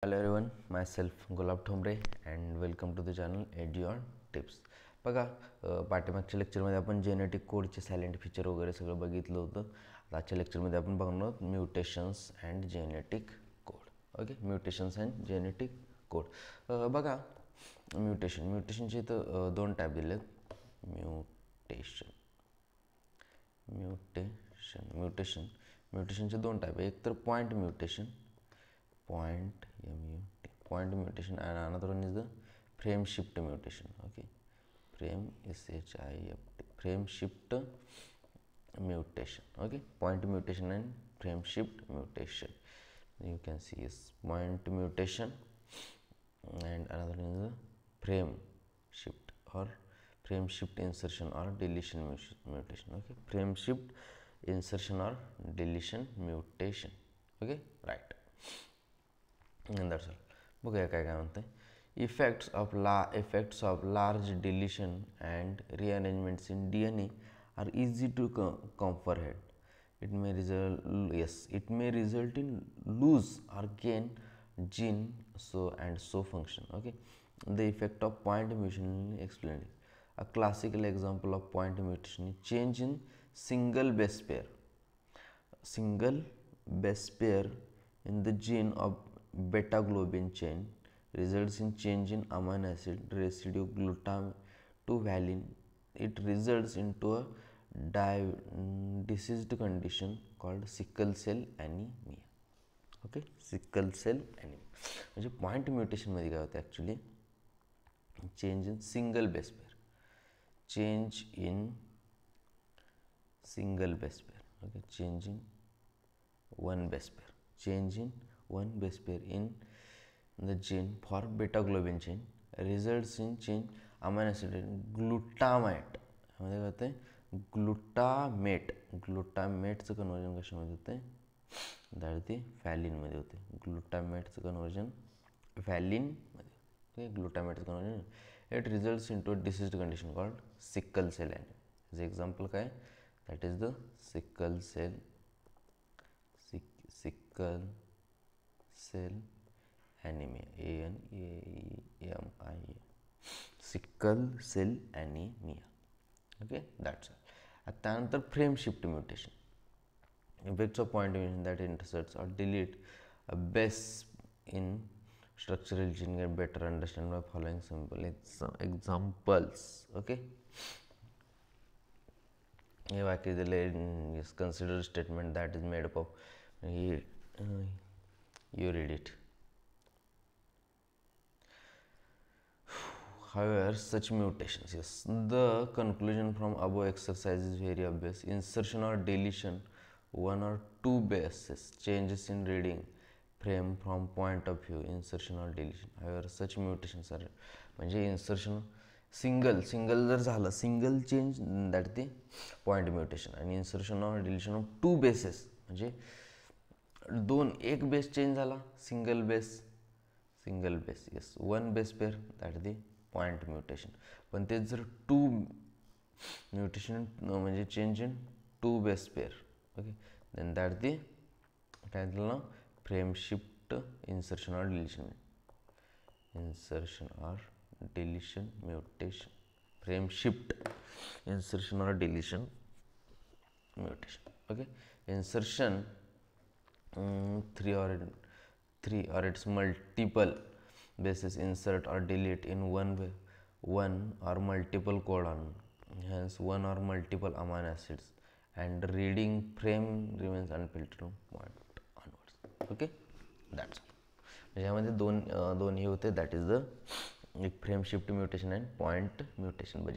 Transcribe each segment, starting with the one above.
Hello everyone, myself Gulab Thombre and welcome to the channel Eduon Tips. बघा पाठीमागच्या लेक्चरमध्ये आपण जेनेटिक कोडचे सायलेंट फीचर वगैरे सगळं बघितलं होतं. आजच्या लेक्चरमध्ये आपण बघणार आहोत mutations and genetic code. Okay, mutations and genetic code. बघा म्युटेशनचे इथं दोन टाईप दिले आहेत. म्युटेशनचे दोन टाईप आहे. एक तर point mutation and another one is the frame shift mutation. Okay, frame shift mutation. Okay, point mutation and frame shift mutation. You can see is point mutation and another one is the frame shift or frame shift insertion or deletion mutation. Okay, frame shift insertion or deletion mutation. Okay, right. And that's all. बघूया काय म्हणते. Effects of large deletion and rearrangements in DNA are easy to comprehend. It may result in lose or gain gene so function. Okay, the effect of point mutation explained. A classical example of point mutation is change in single base pair in the gene of beta globin chain results in change in amino acid residue glutamate to valine. It results into a diseased condition called sickle cell anemia. Okay, sickle cell anemia म्हणजे point म्युटेशनमध्ये काय होतं actually, change in single base pair, change in single base pair. Okay, change in one base pair, change in one base pair in the gene for beta globin chain results in change amino acid glutamate. ह्यामध्ये काय होते, ग्लुटामेटचं conversion कशामध्ये होते, that फॅलिनमध्ये होते. ग्लुटामेटचं conversion फॅलिनमध्ये. ओके, ग्लुटामेटचं conversion it results in to diseased condition called sickle cell anemia. याचं एक्झाम्पल काय, that is the sickle cell anemia. ANEMIA, sickle cell anemia. Okay, that's all. त्यानंतर frame shift mutation. Effects of point mutation that inserts or delete a base in structural gene get better understand by following simple examples. Okay, हे वाक्य दिले is considered statement that is made up of you read it. However, such mutations, yes, the conclusion from above exercise is very obvious. Insertion or deletion one or two bases changes in reading frame from point of view. Insertion or deletion, however, such mutations are म्हणजे insertion single जर झालं, single change that the point mutation, आणि insertion or deletion of two bases म्हणजे एक base change झाला, single base yes, one base pair that the point mutation. पण ते जर टू म्युटेशन म्हणजे change in two base pair. Okay, then that the काय झालं, frame shift insertion or deletion mutation. Frame shift insertion or deletion mutation. Okay, insertion three or its multiple bases insert or delete in one or multiple codon, hence one or multiple amino acids, and reading frame remains unfiltered point onwards. Okay, that's all. ह्यामध्ये दोन हे होते, that is the एक frame shift mutation and point mutation. But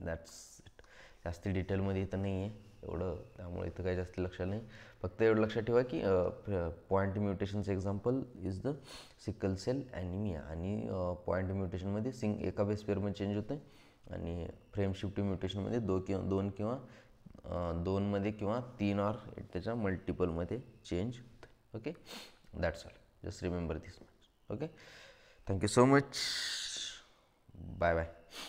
that's it. जास्त डिटेलमध्ये इथं नाही आहे एवढं, त्यामुळे इथं काही जास्त लक्षात नाही. फक्त एवढं लक्षात ठेवा की पॉईंट म्युटेशनचं example is the sickle cell anemia, आणि पॉईंट म्युटेशनमध्ये एका बेस पेअरमध्ये चेंज होतं, आणि फ्रेम शिफ्ट म्युटेशनमध्ये दोनमध्ये किंवा तीन और त्याच्या मल्टिपलमध्ये चेंज होतं. Okay, that's all. Just remember this much. Okay, thank you so much. Bye bye.